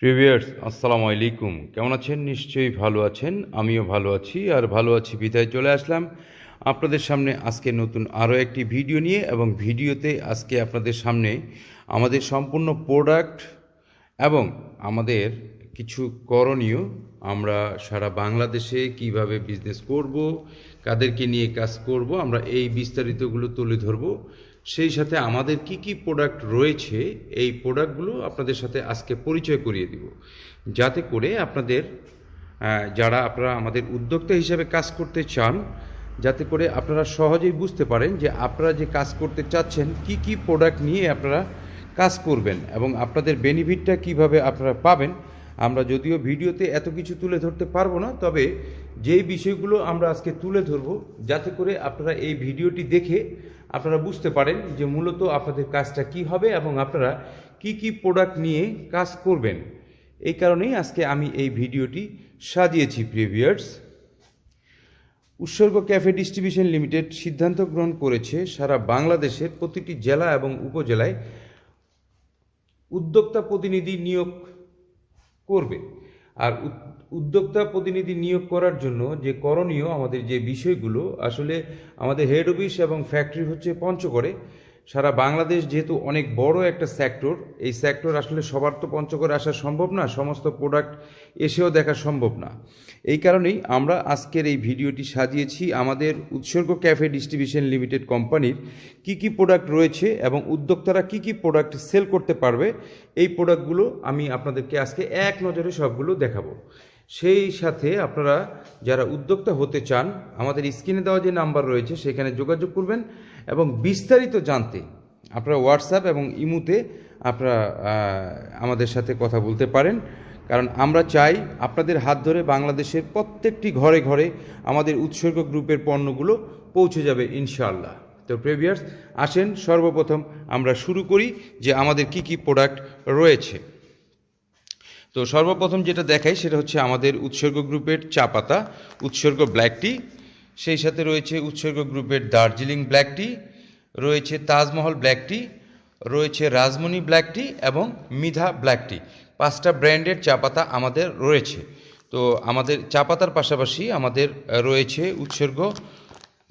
প্রিভিয়ার্স আসসালামু আলাইকুম, কেমন আছেন? নিশ্চয়ই ভালো আছেন, আমিও ভালো আছি। আর ভালো আছি বিদায় চলে আসলাম আপনাদের সামনে আজকে নতুন আরও একটি ভিডিও নিয়ে। এবং ভিডিওতে আজকে আপনাদের সামনে আমাদের সম্পূর্ণ প্রোডাক্ট এবং আমাদের কিছু করণীয়, আমরা সারা বাংলাদেশে কিভাবে বিজনেস করব, কাদেরকে নিয়ে কাজ করব, আমরা এই বিস্তারিতগুলো তুলে ধরব। সেই সাথে আমাদের কি কি প্রোডাক্ট রয়েছে, এই প্রোডাক্টগুলো আপনাদের সাথে আজকে পরিচয় করিয়ে দিব, যাতে করে আপনাদের যারা আপনারা আমাদের উদ্যোক্তা হিসেবে কাজ করতে চান, যাতে করে আপনারা সহজেই বুঝতে পারেন যে আপনারা যে কাজ করতে চাচ্ছেন কি কি প্রোডাক্ট নিয়ে আপনারা কাজ করবেন এবং আপনাদের বেনিফিটটা কিভাবে আপনারা পাবেন। আমরা যদিও ভিডিওতে এত কিছু তুলে ধরতে পারবো না, তবে যেই বিষয়গুলো আমরা আজকে তুলে ধরব, যাতে করে আপনারা এই ভিডিওটি দেখে আপনারা বুঝতে পারেন যে মূলত আপনাদের কাজটা কি হবে এবং আপনারা কি কি প্রোডাক্ট নিয়ে কাজ করবেন। এই কারণেই আজকে আমি এই ভিডিওটি সাজিয়েছি। প্রিভিয়ার্স, উৎসর্গ ক্যাফে ডিস্ট্রিবিউশন লিমিটেড সিদ্ধান্ত গ্রহণ করেছে সারা বাংলাদেশের প্রতিটি জেলা এবং উপজেলায় উদ্যোক্তা প্রতিনিধি নিয়োগ করবে। আর উদ্যোক্তা প্রতিনিধি নিয়োগ করার জন্য যে করণীয়, আমাদের যে বিষয়গুলো, আসলে আমাদের হেড অফিস এবং ফ্যাক্টরি হচ্ছে পঞ্চগড়ে। সারা বাংলাদেশ যেহেতু অনেক বড় একটা সেক্টর, এই সেক্টর আসলে সবার তো পঞ্চগড়ে আসা সম্ভব না, সমস্ত প্রোডাক্ট এসেও দেখা সম্ভব না। এই কারণেই আমরা আজকের এই ভিডিওটি সাজিয়েছি আমাদের উৎসর্গ ক্যাফে ডিস্ট্রিবিউশন লিমিটেড কোম্পানির কি কি প্রোডাক্ট রয়েছে এবং উদ্যোক্তারা কি কি প্রোডাক্ট সেল করতে পারবে। এই প্রোডাক্টগুলো আমি আপনাদেরকে আজকে এক নজরে সবগুলো দেখাবো। সেই সাথে আপনারা যারা উদ্যোক্তা হতে চান, আমাদের স্ক্রিনে দেওয়া যে নাম্বার রয়েছে সেখানে যোগাযোগ করবেন এবং বিস্তারিত জানতে আপনারা হোয়াটসঅ্যাপ এবং ইমুতে আপনারা আমাদের সাথে কথা বলতে পারেন। কারণ আমরা চাই আপনাদের হাত ধরে বাংলাদেশের প্রত্যেকটি ঘরে ঘরে আমাদের উৎসর্গ গ্রুপের পণ্যগুলো পৌঁছে যাবে ইনশাআল্লাহ। তো প্রিভিয়ার্স, আসেন সর্বপ্রথম আমরা শুরু করি যে আমাদের কি কি প্রোডাক্ট রয়েছে। তো সর্বপ্রথম যেটা দেখাই সেটা হচ্ছে আমাদের উৎসর্গ গ্রুপের চা পাতা, উৎসর্গ ব্ল্যাক টি, সেই সাথে রয়েছে উৎসর্গ গ্রুপের দার্জিলিং ব্ল্যাক টি, রয়েছে তাজমহল ব্ল্যাক টি, রয়েছে রাজমণি ব্ল্যাক টি এবং মিধা ব্ল্যাক টি। 5টা ব্র্যান্ডের চা পাতা আমাদের রয়েছে। তো আমাদের চা পাতার পাশাপাশি আমাদের রয়েছে উৎসর্গ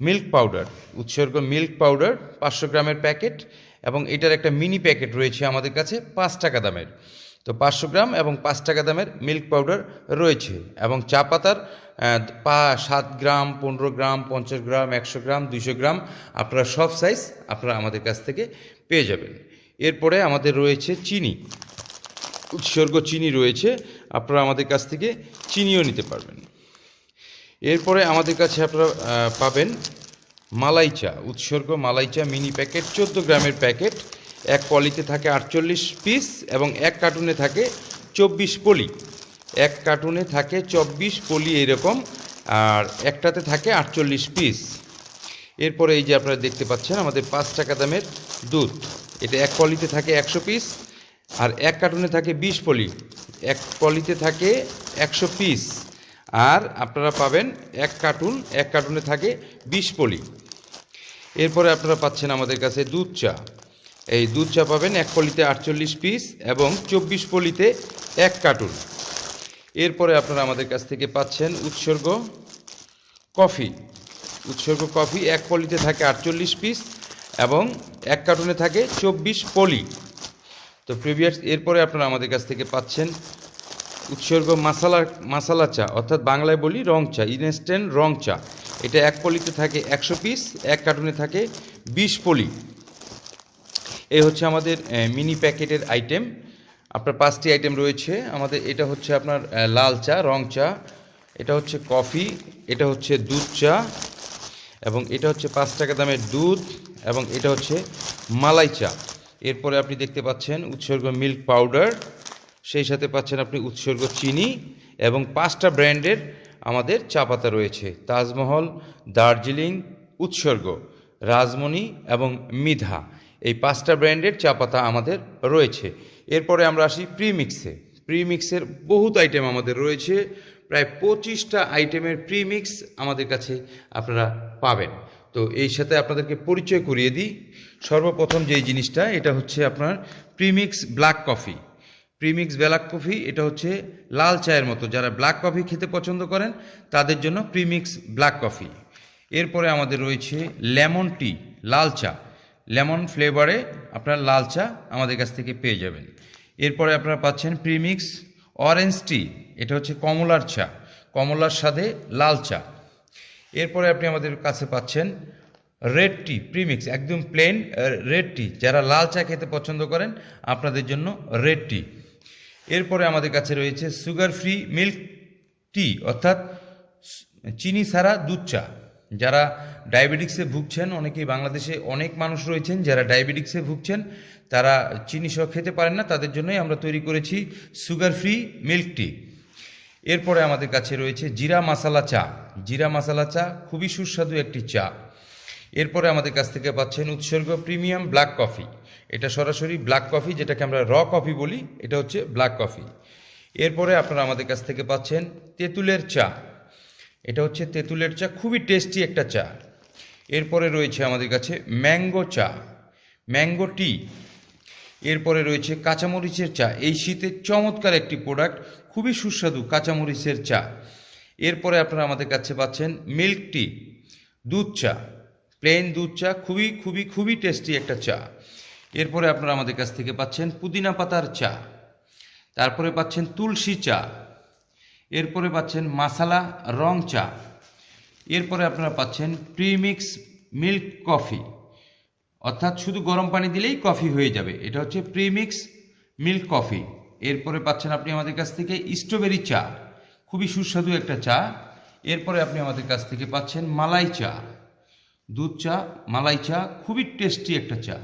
মিল্ক পাউডার, উৎসর্গ মিল্ক পাউডার 500 গ্রামের প্যাকেট, এবং এটার একটা মিনি প্যাকেট রয়েছে আমাদের কাছে 5 টাকা দামের। তো 500 গ্রাম এবং 5 টাকা দামের মিল্ক পাউডার রয়েছে। এবং চা পাতার 7 গ্রাম, 15 গ্রাম, 50 গ্রাম, 100 গ্রাম, 200 গ্রাম, আপনারা সব সাইজ আপনারা আমাদের কাছ থেকে পেয়ে যাবেন। এরপরে আমাদের রয়েছে চিনি, উৎসর্গ চিনি রয়েছে, আপনারা আমাদের কাছ থেকে চিনিও নিতে পারবেন। এরপরে আমাদের কাছে আপনারা পাবেন মালাই চা, উৎসর্গ মালাই চা মিনি প্যাকেট 14 গ্রামের প্যাকেট। এক পলিতে থাকে 48 পিস এবং এক কার্টুনে থাকে 24 পলি। এক কার্টুনে থাকে 24 পলি এরকম, আর একটাতে থাকে 48 পিস। এরপরে এই যে আপনারা দেখতে পাচ্ছেন আমাদের 5 টাকা দামের দুধ, এটা এক পলিতে থাকে 100 পিস আর এক কার্টুনে থাকে 20 পলি। এক পলিতে থাকে 100 পিস আর আপনারা পাবেন এক কার্টুনে থাকে 20 পলি। এরপরে আপনারা পাচ্ছেন আমাদের কাছে দুধ চা, এই দুধ চা পাবেন এক পলিতে 48 পিস এবং 24 পলিতে এক কার্টুন। এরপরে আপনারা আমাদের কাছ থেকে পাচ্ছেন উৎসর্গ কফি, উৎসর্গ কফি এক পলিতে থাকে 48 পিস এবং এক কার্টুনে থাকে 24 পলি। তো প্রিভিয়াস, এরপরে আপনারা আমাদের কাছ থেকে পাচ্ছেন উৎসর্গ মাসালা চা, অর্থাৎ বাংলায় বলি রং চা, ইনস্ট্যান্ট রং চা। এটা এক পলিতে থাকে 100 পিস, এক কার্টুনে থাকে 20 পলি। এই হচ্ছে আমাদের মিনি প্যাকেটের আইটেম। আপনার 5টি আইটেম রয়েছে আমাদের। এটা হচ্ছে আপনার লাল চা, রং চা, এটা হচ্ছে কফি, এটা হচ্ছে দুধ চা, এবং এটা হচ্ছে 5 টাকা দামের দুধ, এবং এটা হচ্ছে মালাই চা। এরপরে আপনি দেখতে পাচ্ছেন উৎসর্গ মিল্ক পাউডার, সেই সাথে পাচ্ছেন আপনি উৎসর্গ চিনি, এবং 5টা ব্র্যান্ডের আমাদের চা পাতা রয়েছে, তাজমহল, দার্জিলিং, উৎসর্গ, রাজমণি এবং মিধা। এই 5টা ব্র্যান্ডের চা পাতা আমাদের রয়েছে। এরপরে আমরা আসি প্রিমিক্সে। প্রিমিক্সের বহুত আইটেম আমাদের রয়েছে, প্রায় 25টা আইটেমের প্রিমিক্স আমাদের কাছে আপনারা পাবেন। তো এই সাথে আপনাদেরকে পরিচয় করিয়ে দিই। সর্বপ্রথম যেই জিনিসটা, এটা হচ্ছে আপনার premix black coffee. Premix black coffee, এটা হচ্ছে লাল চায়ের মতো, যারা ব্ল্যাক কফি খেতে পছন্দ করেন তাদের জন্য প্রিমিক্স ব্ল্যাক কফি। এরপরে আমাদের রয়েছে লেমন টি, লাল চা, লেমন ফ্লেভারে আপনার লাল চা আমাদের কাছ থেকে পেয়ে যাবেন। এরপরে আপনারা পাচ্ছেন প্রিমিক্স অরেঞ্জ টি, এটা হচ্ছে কমলার চা, কমলার স্বাদে লাল চা। এরপরে আপনি আমাদের কাছে পাচ্ছেন রেড টি প্রিমিক্স, একদম প্লেন রেড টি, যারা লাল চা খেতে পছন্দ করেন আপনাদের জন্য রেড টি। এরপরে আমাদের কাছে রয়েছে সুগার ফ্রি মিল্ক টি, অর্থাৎ চিনি ছাড়া দুধ চা, যারা ডায়াবেটিক্সে ভুগছেন, অনেকেই বাংলাদেশে অনেক মানুষ রয়েছেন যারা ডায়াবেটিক্সে ভুগছেন, তারা চিনি সহ খেতে পারেন না, তাদের জন্যই আমরা তৈরি করেছি সুগার ফ্রি মিল্ক টি। এরপরে আমাদের কাছে রয়েছে জিরা মশালা চা, জিরা মশালা চা খুবই সুস্বাদু একটি চা। এরপরে আমাদের কাছ থেকে পাচ্ছেন উৎসর্গ প্রিমিয়াম ব্ল্যাক কফি, এটা সরাসরি ব্ল্যাক কফি, যেটাকে আমরা র কফি বলি, এটা হচ্ছে ব্ল্যাক কফি। এরপরে আপনারা আমাদের কাছ থেকে পাচ্ছেন তেঁতুলের চা, এটা হচ্ছে তেঁতুলের চা, খুবই টেস্টি একটা চা। এরপরে রয়েছে আমাদের কাছে ম্যাঙ্গো চা, ম্যাঙ্গো টি। এরপরে রয়েছে কাঁচামরিচের চা, এই শীতে চমৎকার একটি প্রোডাক্ট, খুবই সুস্বাদু কাঁচামরিচের চা। এরপরে আপনারা আমাদের কাছে পাচ্ছেন মিল্ক টি, দুধ চা, প্লেন দুধ চা, খুবই খুবই খুবই টেস্টি একটা চা। এরপরে আপনারা আমাদের কাছ থেকে পাচ্ছেন পুদিনা পাতার চা, তারপরে পাচ্ছেন তুলসী চা, এরপরে পাচ্ছেন মাসালা রং চা। এরপরে আপনারা পাচ্ছেন প্রিমিক্স মিল্ক কফি, অর্থাৎ শুধু গরম পানি দিলেই কফি হয়ে যাবে, এটা হচ্ছে প্রিমিক্স মিল্ক কফি। এরপরে পাচ্ছেন আপনি আমাদের কাছ থেকে স্ট্রবেরি চা, খুবই সুস্বাদু একটা চা। এরপরে আপনি আমাদের কাছ থেকে পাচ্ছেন মালাই চা, দুধ চা, মালাই চা, খুবই টেস্টি একটা চা।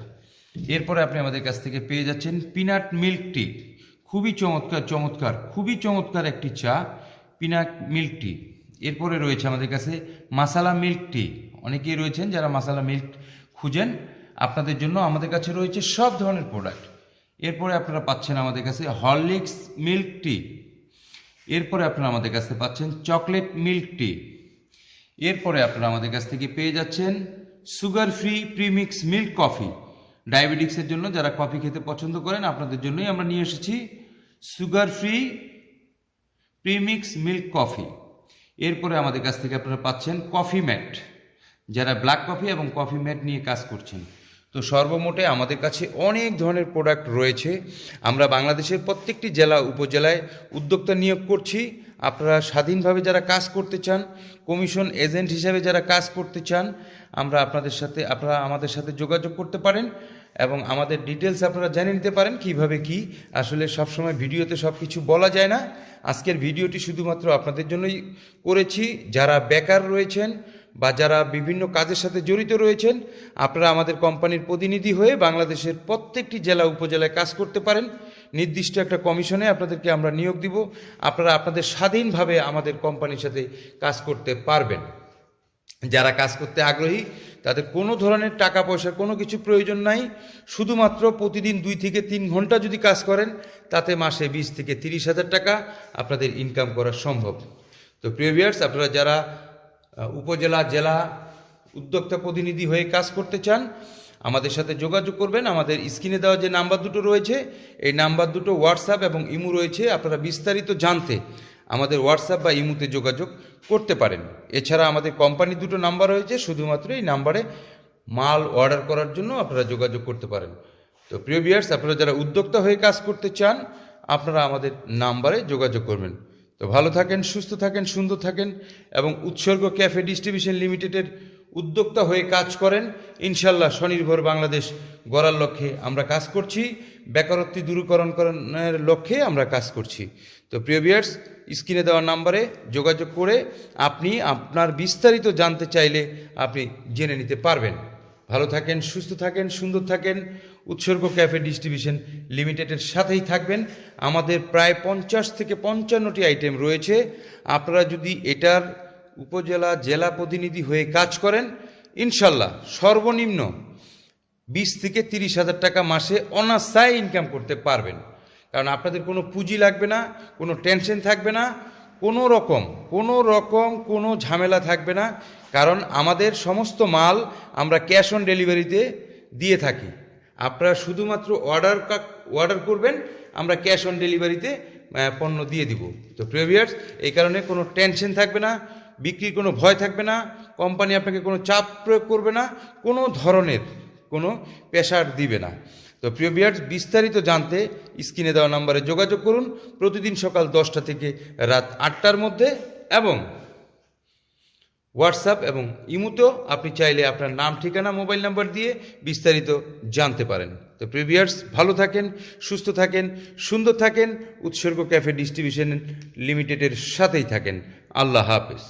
এরপরে আপনি আমাদের কাছ থেকে পেয়ে যাচ্ছেন পিনাট মিল্ক টি, খুবই চমৎকার চমৎকার, খুবই চমৎকার একটি চা, পিনাট মিল্ক টি। এরপরে রয়েছে আমাদের কাছে মাসালা মিল্ক টি, অনেকেই রয়েছেন যারা মাসালা মিল্ক খুঁজেন, আপনাদের জন্য আমাদের কাছে রয়েছে সব ধরনের প্রোডাক্ট। এরপরে আপনারা পাচ্ছেন আমাদের কাছে হরলিক্স মিল্ক টি। এরপরে আপনারা আমাদের কাছে পাচ্ছেন চকলেট মিল্ক টি। এরপরে আপনারা আমাদের কাছ থেকে পেয়ে যাচ্ছেন sugar free premix milk coffee, ডায়াবেটিক্সের জন্য যারা কফি খেতে পছন্দ করেন আপনাদের জন্যই আমরা নিয়ে এসেছি sugar free premix milk coffee. এরপরে আমাদের কাছ থেকে আপনারা পাচ্ছেন কফি ম্যাট, যারা ব্ল্যাক কফি এবং কফি ম্যাট নিয়ে কাজ করছেন। তো সর্বমোটে আমাদের কাছে অনেক ধরনের প্রোডাক্ট রয়েছে, আমরা বাংলাদেশের প্রত্যেকটি জেলা উপজেলায় উদ্যোক্তা নিয়োগ করছি। আপনারা স্বাধীনভাবে যারা কাজ করতে চান, কমিশন এজেন্ট হিসাবে যারা কাজ করতে চান, আপনারা আমাদের সাথে যোগাযোগ করতে পারেন এবং আমাদের ডিটেলস আপনারা জেনে নিতে পারেন কিভাবে কি। আসলে সবসময় ভিডিওতে সব কিছু বলা যায় না, আজকের ভিডিওটি শুধুমাত্র আপনাদের জন্যই করেছি, যারা বেকার রয়েছেন বা যারা বিভিন্ন কাজের সাথে জড়িত রয়েছেন, আপনারা আমাদের কোম্পানির প্রতিনিধি হয়ে বাংলাদেশের প্রত্যেকটি জেলা উপজেলায় কাজ করতে পারেন। নির্দিষ্ট একটা কমিশনে আপনাদেরকে আমরা নিয়োগ দিব, আপনারা আপনাদের স্বাধীনভাবে আমাদের কোম্পানির সাথে কাজ করতে পারবেন। যারা কাজ করতে আগ্রহী তাদের কোনো ধরনের টাকা পয়সার কোনো কিছু প্রয়োজন নাই, শুধুমাত্র প্রতিদিন 2 থেকে 3 ঘন্টা যদি কাজ করেন তাতে মাসে 20 থেকে 30,000 টাকা আপনাদের ইনকাম করা সম্ভব। তো প্রিয় ভিউয়ার্স, আপনারা যারা উপজেলা জেলা উদ্যোক্তা প্রতিনিধি হয়ে কাজ করতে চান আমাদের সাথে যোগাযোগ করবেন। আমাদের স্ক্রিনে দেওয়া যে নাম্বার দুটো রয়েছে, এই নাম্বার দুটো হোয়াটসঅ্যাপ এবং ইমো রয়েছে, আপনারা বিস্তারিত জানতে আমাদের হোয়াটসঅ্যাপ বা ইমোতে যোগাযোগ করতে পারেন। এছাড়া আমাদের কোম্পানির দুটো নাম্বার রয়েছে, শুধুমাত্র এই নাম্বারে মাল অর্ডার করার জন্য আপনারা যোগাযোগ করতে পারেন। তো প্রিয় ভিউয়ার্স, আপনারা যারা উদ্যোক্তা হয়ে কাজ করতে চান আপনারা আমাদের নাম্বারে যোগাযোগ করবেন। তো ভালো থাকেন, সুস্থ থাকেন, সুন্দর থাকেন এবং উৎসর্গ ক্যাফে ডিস্ট্রিবিউশন লিমিটেডের উদ্যোক্তা হয়ে কাজ করেন। ইনশাল্লাহ স্বনির্ভর বাংলাদেশ গড়ার লক্ষ্যে আমরা কাজ করছি, বেকারত্ব দূরীকরণের লক্ষ্যে আমরা কাজ করছি। তো প্রিয় ভিউয়ার্স, স্ক্রিনে দেওয়া নাম্বারে যোগাযোগ করে আপনি আপনার বিস্তারিত জানতে চাইলে আপনি জেনে নিতে পারবেন। ভালো থাকেন, সুস্থ থাকেন, সুন্দর থাকেন। উৎসর্গ ক্যাফে ডিস্ট্রিবিউশন লিমিটেডের সাথেই থাকবেন। আমাদের প্রায় 50 থেকে 55টি আইটেম রয়েছে। আপনারা যদি এটার উপজেলা জেলা প্রতিনিধি হয়ে কাজ করেন ইনশাল্লাহ সর্বনিম্ন 20 থেকে 30,000 টাকা মাসে অনায়াসে ইনকাম করতে পারবেন। কারণ আপনাদের কোনো পুঁজি লাগবে না, কোনো টেনশন থাকবে না, কোনো রকম কোনো ঝামেলা থাকবে না। কারণ আমাদের সমস্ত মাল আমরা ক্যাশ অন ডেলিভারিতে দিয়ে থাকি। আপনারা শুধুমাত্র অর্ডার করবেন, আমরা ক্যাশ অন ডেলিভারিতে পণ্য দিয়ে দিব। তো প্রিয় ভিউয়ার্স, এই কারণে কোনো টেনশন থাকবে না, বিক্রির কোনো ভয় থাকবে না, কোম্পানি আপনাকে কোনো চাপ প্রয়োগ করবে না, কোনো ধরনের কোনো প্রেশার দিবে না। তো প্রিয় ভিউয়ার্স, বিস্তারিত জানতে স্ক্রিনে দেওয়া নম্বরে যোগাযোগ করুন প্রতিদিন সকাল 10টা থেকে রাত 8টার মধ্যে, এবং হোয়াটসঅ্যাপ এবং ইমোতেও আপনি চাইলে আপনার নাম, ঠিকানা, মোবাইল নাম্বার দিয়ে বিস্তারিত জানতে পারেন। তো প্রিয় ভিউয়ার্স, ভালো থাকেন, সুস্থ থাকেন, সুন্দর থাকেন, উৎসর্গ ক্যাফে ডিস্ট্রিবিউশন লিমিটেডের সাথেই থাকেন। আল্লাহ হাফেজ।